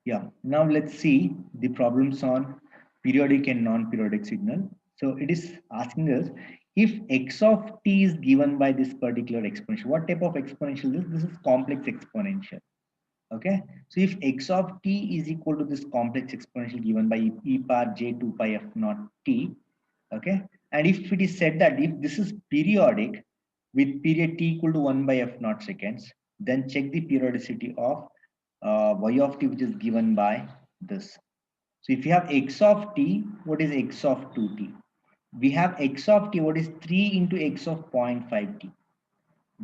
Yeah, now let's see the problems on periodic and non-periodic signal. So it is asking us if x of t is given by this particular exponential. What type of exponential is this? This is complex exponential. Okay, so if x of t is equal to this complex exponential given by e power j 2 pi f naught t. Okay, and if it is said that if this is periodic with period t equal to 1 by f naught seconds, then check the periodicity of y of t, which is given by this. So if you have x of t, what is x of 2t? We have x of t, what is 3 into x of 0.5 t?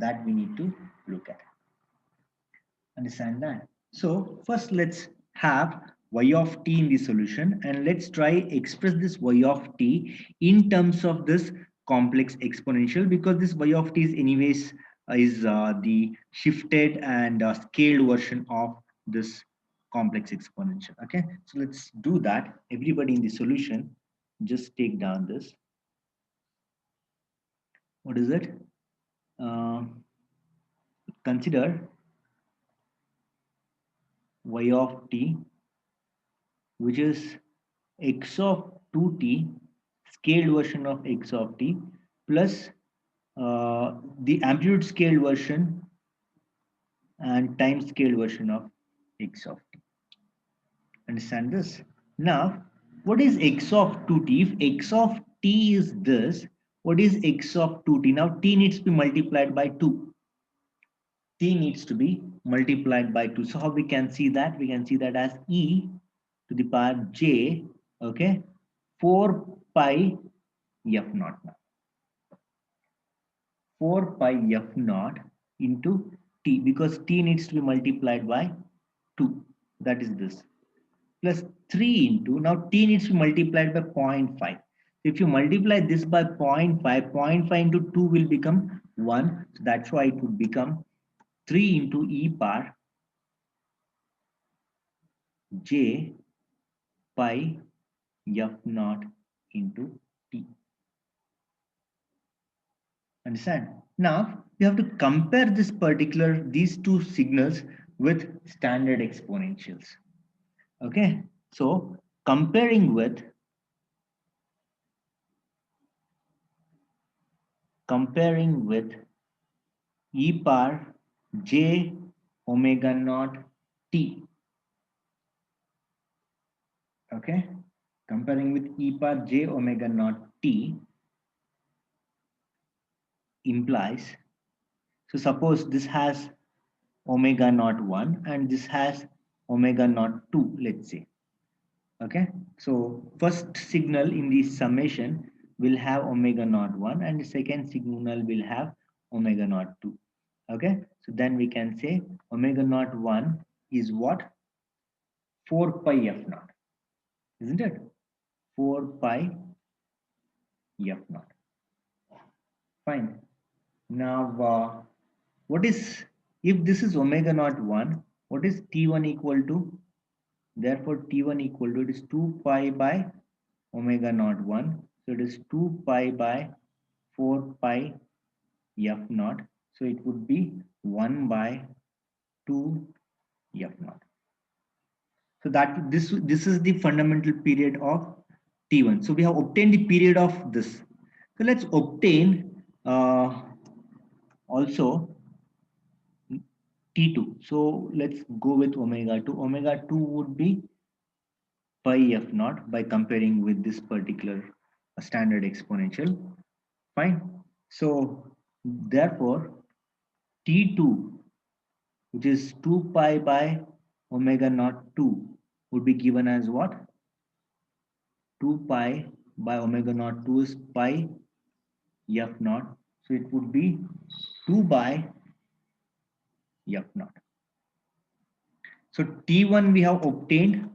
That we need to look at. Understand that? So first let's have y of t in the solution, and let's try express this y of t in terms of this complex exponential, because this y of t is anyways is the shifted and scaled version of this complex exponential. Okay, so let's do that. Everybody in the solution, just take down this. What is it? Uh, Consider y of t, which is x of 2t, scaled version of x of t, plus the amplitude scaled version and time scaled version of x of t. Understand this? Now, what is x of 2t? If x of t is this, what is x of 2t? Now, t needs to be multiplied by 2. T needs to be multiplied by 2. So, how we can see that? We can see that as e to the power j, okay, 4 pi f naught. Now 4 pi f naught into t, because t needs to be multiplied by 2, that is this, plus 3 into, now t needs to be multiplied by 0.5. If you multiply this by 0.5, 0.5 into 2 will become 1, so that's why it would become 3 into e power j pi f naught into t. Understand? Now you have to compare these two signals with standard exponentials. Okay, so comparing with e power j omega naught t. Okay, comparing with e power j omega naught t implies, so suppose this has omega naught 1 and this has omega naught 2, let's say. Okay, so first signal in the summation will have omega naught 1 and the second signal will have omega naught 2. Okay, so then we can say omega naught 1 is what? 4 pi f naught, isn't it? 4 pi f naught. Fine. Now, what is, if this is omega naught 1, what is T1 equal to? Therefore, T1 equal to, it is 2 pi by omega naught 1. So it is 2 pi by 4 pi f naught. So it would be 1 by 2 f naught. So that this is the fundamental period of T1. So we have obtained the period of this. So let's obtain also T2. So let's go with omega 2. Omega 2 would be pi f naught by comparing with this particular standard exponential. Fine. So therefore T2, which is 2 pi by omega naught 2, would be given as what? 2 pi by omega naught 2 is pi f naught. So it would be 2 by f naught. So T1 we have obtained,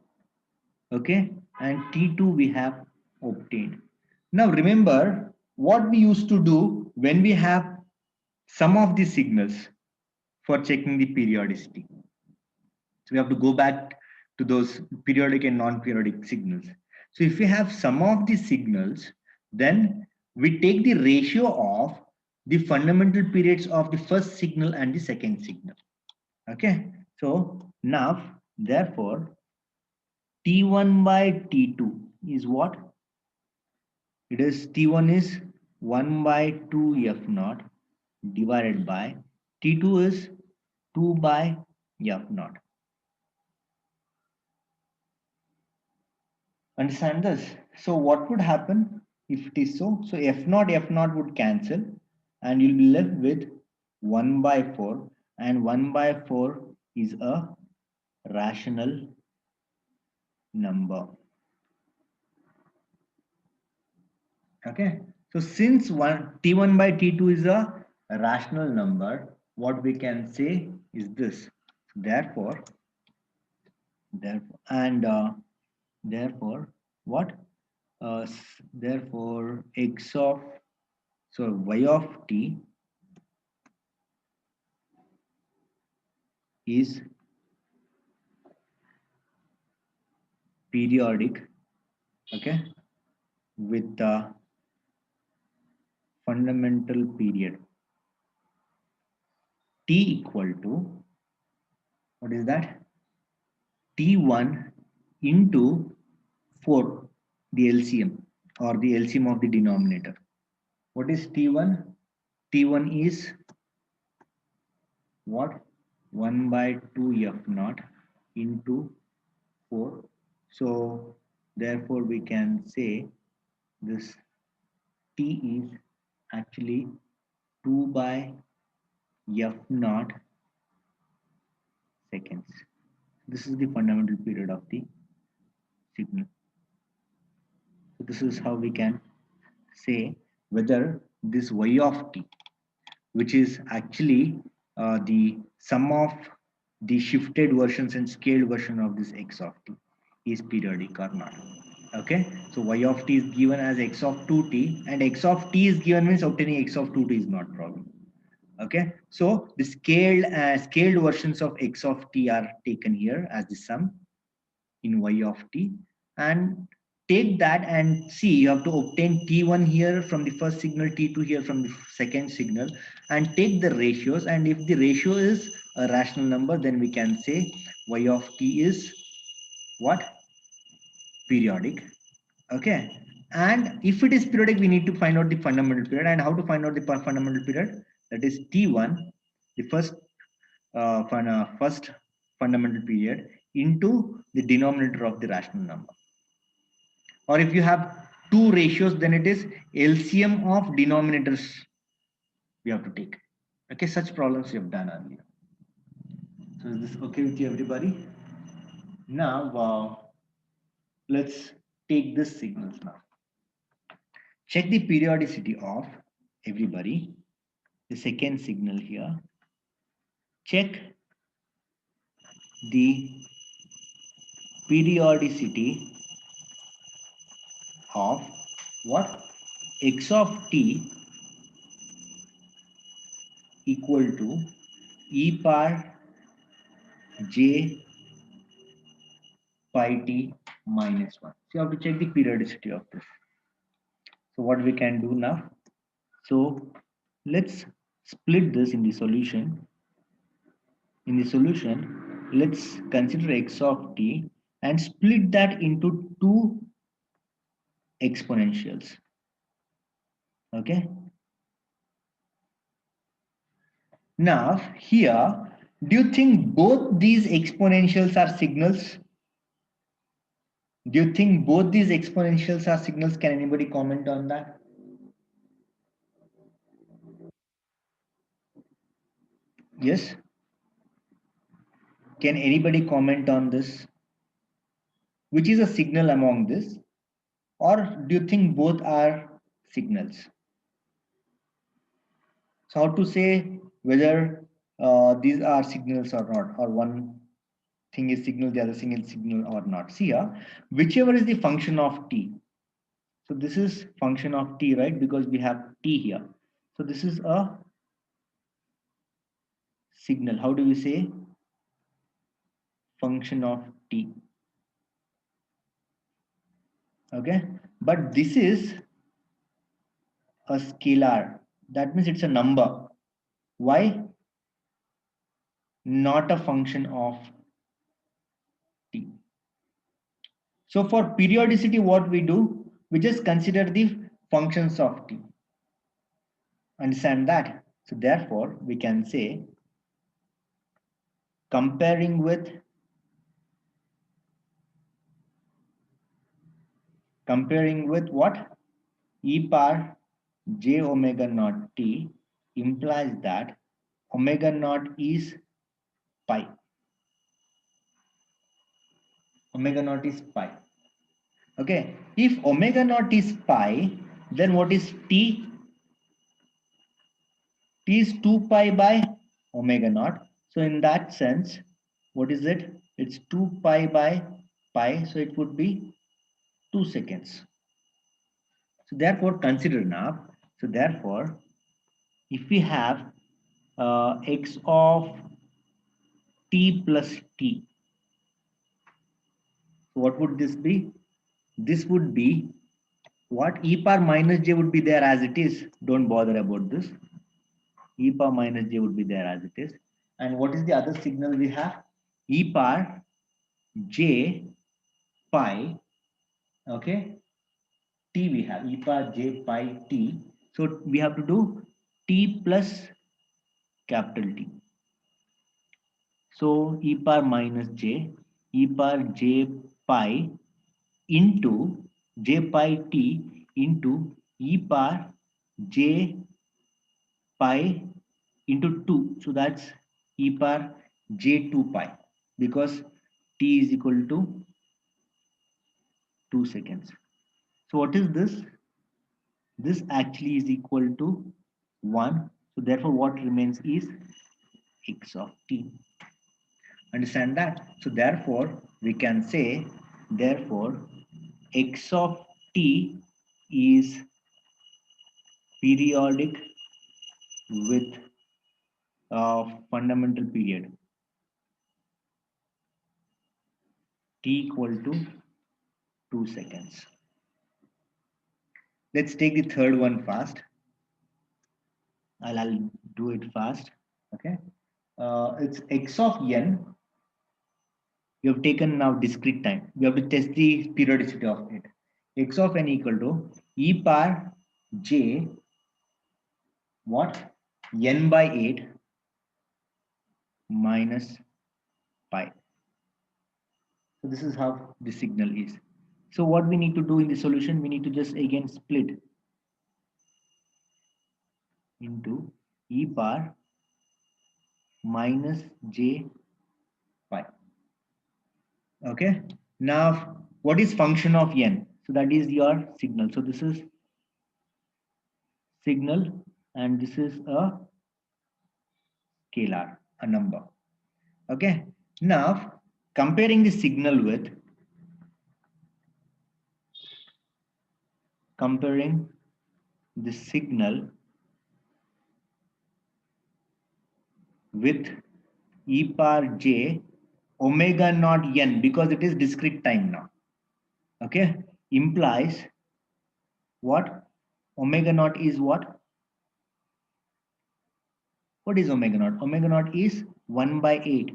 okay, and T2 we have obtained. Now remember what we used to do when we have some of the signals for checking the periodicity. So we have to go back to those periodic and non-periodic signals. So if we have some of the signals, then we take the ratio of the fundamental periods of the first signal and the second signal. Okay, so now therefore T1 by T2 is what? It is T1 is 1 by 2 F naught divided by T2 is 2 by F naught. Understand this? So what would happen if it is so? So F naught would cancel and you'll be left with 1 by 4, and 1 by 4 is a rational number. Okay, so since T1 by T2 is a rational number, what we can say is this. Therefore, therefore what? Therefore x of, so y of t is periodic, okay, with the fundamental period t equal to, what is that, t1 into 4, the LCM or the LCM of the denominator. What is t1? T1 is what? 1 by 2 F naught into 4. So therefore we can say this t is actually 2 by F naught seconds. This is the fundamental period of the signal. So this is how we can say whether this y of t, which is actually the sum of the shifted versions and scaled version of this x of t, is periodic or not. Okay, so y of t is given as x of 2t, and x of t is given means obtaining x of 2t is not problem. Okay, so the scaled versions of x of t are taken here as the sum in y of t, and take that and see, you have to obtain t1 here from the first signal, t2 here from the second signal, and take the ratios, and if the ratio is a rational number, then we can say y of t is what? Periodic. Okay, and if it is periodic, we need to find out the fundamental period. And how to find out the fundamental period? That is t1, the first fundamental period, into the denominator of the rational number. Or if you have two ratios, then it is LCM of denominators we have to take. Okay, such problems we have done earlier. So is this okay with you, everybody? Now let's take this signals now. Check the periodicity of, everybody, the second signal here. Check the periodicity of what? X of t equal to e power j pi t minus 1. So you have to check the periodicity of this. So what we can do now? So let's split this in the solution. In the solution, let's consider x of t and split that into two exponentials. Okay. Now here, do you think both these exponentials are signals? Do you think both these exponentials are signals? Can anybody comment on that? Yes. Can anybody comment on this? Which is a signal among this? Or do you think both are signals? So how to say whether these are signals or not, or one thing is signal, the other thing is signal or not? See here, whichever is the function of t. So this is function of t, right? Because we have t here. So this is a signal. How do we say? Function of t. Okay, but this is a scalar. That means it's a number. Why? Not a function of t. So for periodicity, what we do, we just consider the functions of t. Understand that? So therefore, we can say comparing with what? E power j omega naught t implies that omega naught is pi. Omega naught is pi. Okay. If omega naught is pi, then what is t? T is 2 pi by omega naught. So in that sense, what is it? It's 2 pi by pi. So it would be 2 seconds. So therefore, consider now. So therefore, if we have x of t plus t, so what would this be? This would be what? E power minus j would be there as it is. Don't bother about this. E power minus j would be there as it is. And what is the other signal we have? E power j pi, okay, t we have, e power j pi t. So we have to do t plus capital T. So e power minus j, e power j pi into j pi t into e power j pi into 2. So that's e power j2 pi because t is equal to 2 seconds. So what is this? This actually is equal to 1. So therefore what remains is x of t. Understand that? So therefore we can say therefore x of t is periodic with a fundamental period t equal to 2 seconds. Let's take the third one fast. I'll do it fast. Okay. It's x of n. We have taken now discrete time. We have to test the periodicity of it. X of n equal to e power j what? N by 8 minus pi. So this is how the signal is. So what we need to do in the solution, we need to just again split into e power minus j pi. Okay. Now what is function of n? So that is your signal. So this is signal and this is a scalar, a number. Okay. Now comparing the signal with comparing the signal with e power j omega naught n because it is discrete time now. Okay. Implies what? Omega naught is what? What is omega naught? Omega naught is 1 by 8.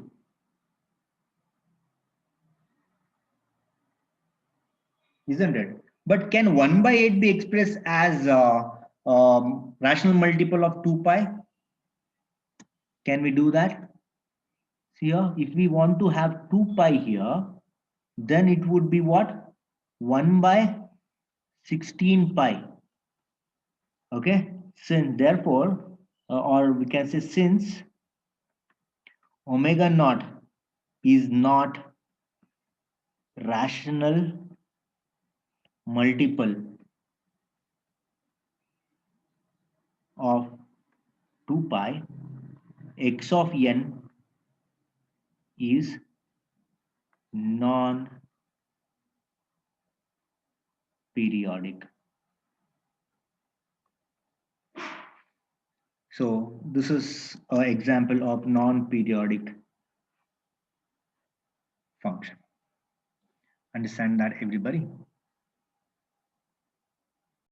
Isn't it? But can 1 by 8 be expressed as rational multiple of 2 pi? Can we do that? See here, if we want to have 2 pi here, then it would be what? 1 by 16 pi. Okay, since therefore, or we can say since omega naught is not rational multiple of 2 pi, x of n is non-periodic. So this is an example of non-periodic function. Understand that, everybody?